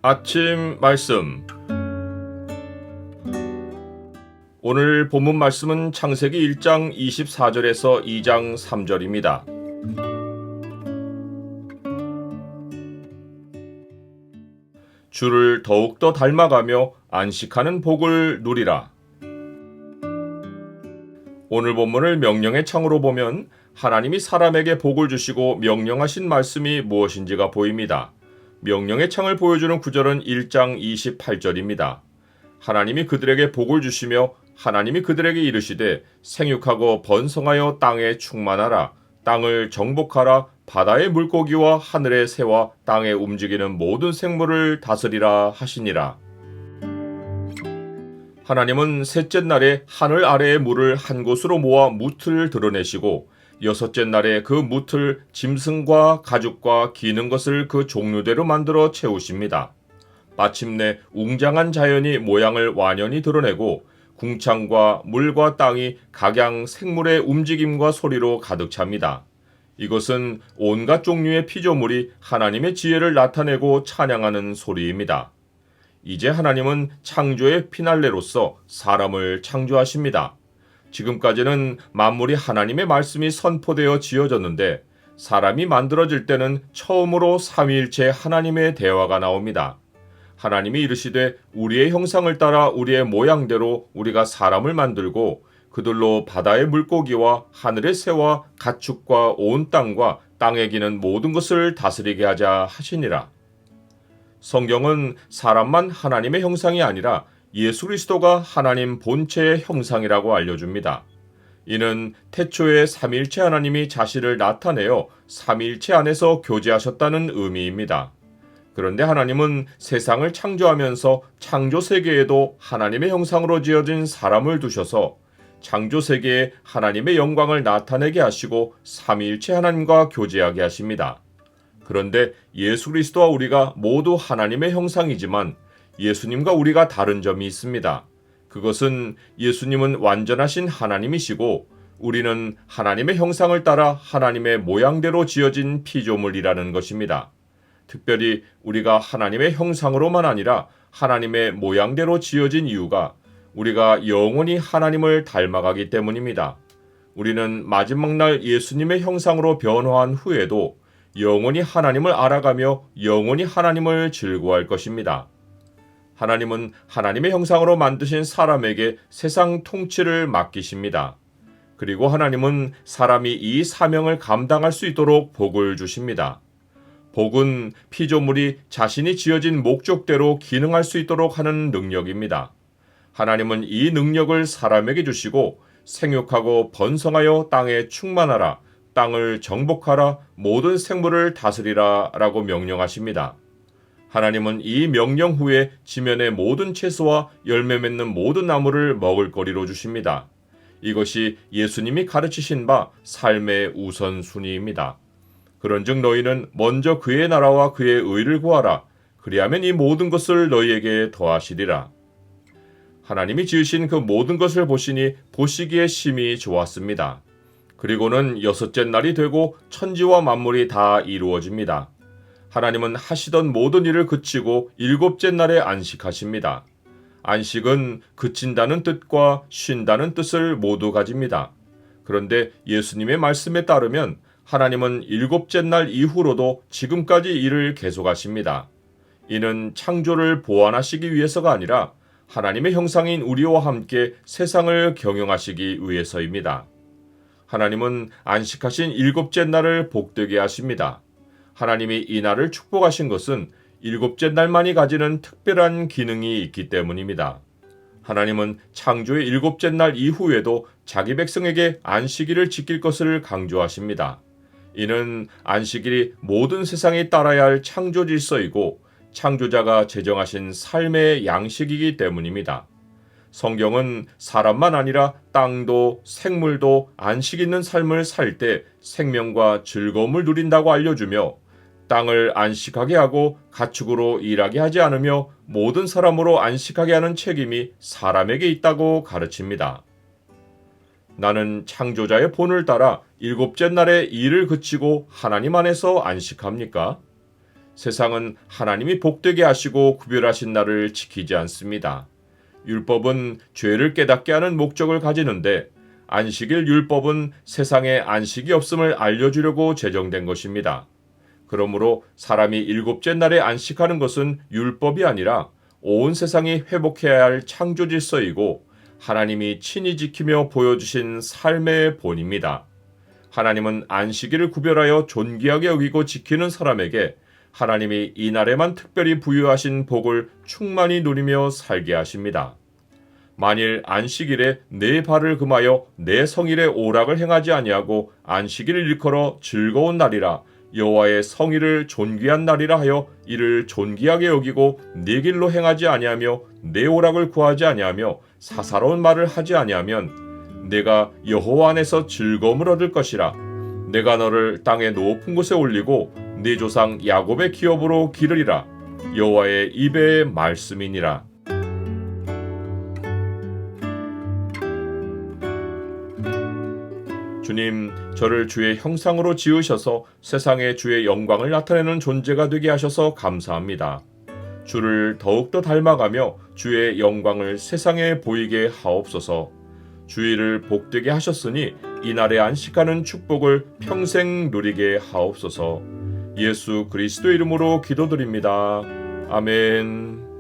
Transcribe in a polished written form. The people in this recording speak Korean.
아침 말씀. 오늘 본문 말씀은 창세기 1장 24절에서 2장 3절입니다. 주를 더욱더 닮아가며 안식하는 복을 누리라. 오늘 본문을 명령의 창으로 보면 하나님이 사람에게 복을 주시고 명령하신 말씀이 무엇인지가 보입니다. 명령의 창을 보여주는 구절은 1장 28절입니다. 하나님이 그들에게 복을 주시며 하나님이 그들에게 이르시되 생육하고 번성하여 땅에 충만하라. 땅을 정복하라. 바다의 물고기와 하늘의 새와 땅에 움직이는 모든 생물을 다스리라 하시니라. 하나님은 셋째 날에 하늘 아래의 물을 한 곳으로 모아 뭇을 드러내시고 여섯째 날에 그 뭇을 짐승과 가죽과 기는 것을 그 종류대로 만들어 채우십니다. 마침내 웅장한 자연이 모양을 완연히 드러내고 궁창과 물과 땅이 각양 생물의 움직임과 소리로 가득 찹니다. 이것은 온갖 종류의 피조물이 하나님의 지혜를 나타내고 찬양하는 소리입니다. 이제 하나님은 창조의 피날레로서 사람을 창조하십니다. 지금까지는 만물이 하나님의 말씀이 선포되어 지어졌는데 사람이 만들어질 때는 처음으로 삼위일체 하나님의 대화가 나옵니다. 하나님이 이르시되 우리의 형상을 따라 우리의 모양대로 우리가 사람을 만들고 그들로 바다의 물고기와 하늘의 새와 가축과 온 땅과 땅에 기는 모든 것을 다스리게 하자 하시니라. 성경은 사람만 하나님의 형상이 아니라 예수 그리스도가 하나님 본체의 형상이라고 알려줍니다. 이는 태초에 삼위일체 하나님이 자신을 나타내어 삼위일체 안에서 교제하셨다는 의미입니다. 그런데 하나님은 세상을 창조하면서 창조 세계에도 하나님의 형상으로 지어진 사람을 두셔서 창조 세계에 하나님의 영광을 나타내게 하시고 삼위일체 하나님과 교제하게 하십니다. 그런데 예수 그리스도와 우리가 모두 하나님의 형상이지만 예수님과 우리가 다른 점이 있습니다. 그것은 예수님은 완전하신 하나님이시고 우리는 하나님의 형상을 따라 하나님의 모양대로 지어진 피조물이라는 것입니다. 특별히 우리가 하나님의 형상으로만 아니라 하나님의 모양대로 지어진 이유가 우리가 영원히 하나님을 닮아가기 때문입니다. 우리는 마지막 날 예수님의 형상으로 변화한 후에도 영원히 하나님을 알아가며 영원히 하나님을 즐거워할 것입니다. 하나님은 하나님의 형상으로 만드신 사람에게 세상 통치를 맡기십니다. 그리고 하나님은 사람이 이 사명을 감당할 수 있도록 복을 주십니다. 복은 피조물이 자신이 지어진 목적대로 기능할 수 있도록 하는 능력입니다. 하나님은 이 능력을 사람에게 주시고 생육하고 번성하여 땅에 충만하라, 땅을 정복하라, 모든 생물을 다스리라 라고 명령하십니다. 하나님은 이 명령 후에 지면의 모든 채소와 열매 맺는 모든 나무를 먹을거리로 주십니다. 이것이 예수님이 가르치신 바 삶의 우선순위입니다. 그런즉 너희는 먼저 그의 나라와 그의 의를 구하라. 그리하면 이 모든 것을 너희에게 더하시리라. 하나님이 지으신 그 모든 것을 보시니 보시기에 심히 좋았습니다. 그리고는 여섯째 날이 되고 천지와 만물이 다 이루어집니다. 하나님은 하시던 모든 일을 그치고 일곱째 날에 안식하십니다. 안식은 그친다는 뜻과 쉰다는 뜻을 모두 가집니다. 그런데 예수님의 말씀에 따르면 하나님은 일곱째 날 이후로도 지금까지 일을 계속하십니다. 이는 창조를 보완하시기 위해서가 아니라 하나님의 형상인 우리와 함께 세상을 경영하시기 위해서입니다. 하나님은 안식하신 일곱째 날을 복되게 하십니다. 하나님이 이 날을 축복하신 것은 일곱째 날만이 가지는 특별한 기능이 있기 때문입니다. 하나님은 창조의 일곱째 날 이후에도 자기 백성에게 안식일을 지킬 것을 강조하십니다. 이는 안식일이 모든 세상이 따라야 할 창조 질서이고 창조자가 제정하신 삶의 양식이기 때문입니다. 성경은 사람만 아니라 땅도 생물도 안식 있는 삶을 살 때 생명과 즐거움을 누린다고 알려주며 땅을 안식하게 하고 가축으로 일하게 하지 않으며 모든 사람으로 안식하게 하는 책임이 사람에게 있다고 가르칩니다. 나는 창조자의 본을 따라 일곱째 날에 일을 그치고 하나님 안에서 안식합니까? 세상은 하나님이 복되게 하시고 구별하신 날을 지키지 않습니다. 율법은 죄를 깨닫게 하는 목적을 가지는데 안식일 율법은 세상에 안식이 없음을 알려주려고 제정된 것입니다. 그러므로 사람이 일곱째 날에 안식하는 것은 율법이 아니라 온 세상이 회복해야 할 창조 질서이고 하나님이 친히 지키며 보여주신 삶의 본입니다. 하나님은 안식일을 구별하여 존귀하게 여기고 지키는 사람에게 하나님이 이 날에만 특별히 부여하신 복을 충만히 누리며 살게 하십니다. 만일 안식일에 내 발을 금하여 내 성일에 오락을 행하지 아니하고 안식일을 일컬어 즐거운 날이라 여호와의 성일을 존귀한 날이라 하여 이를 존귀하게 여기고 네 길로 행하지 아니하며 내 오락을 구하지 아니하며 사사로운 말을 하지 아니하면 내가 여호와 안에서 즐거움을 얻을 것이라. 내가 너를 땅의 높은 곳에 올리고 네 조상 야곱의 기업으로 기르리라. 여호와의 입의 말씀이니라. 주님, 저를 주의 형상으로 지으셔서 세상에 주의 영광을 나타내는 존재가 되게 하셔서 감사합니다. 주를 더욱더 닮아가며 주의 영광을 세상에 보이게 하옵소서. 주의를 복되게 하셨으니 이날에 안식하는 축복을 평생 누리게 하옵소서. 예수 그리스도 이름으로 기도드립니다. 아멘.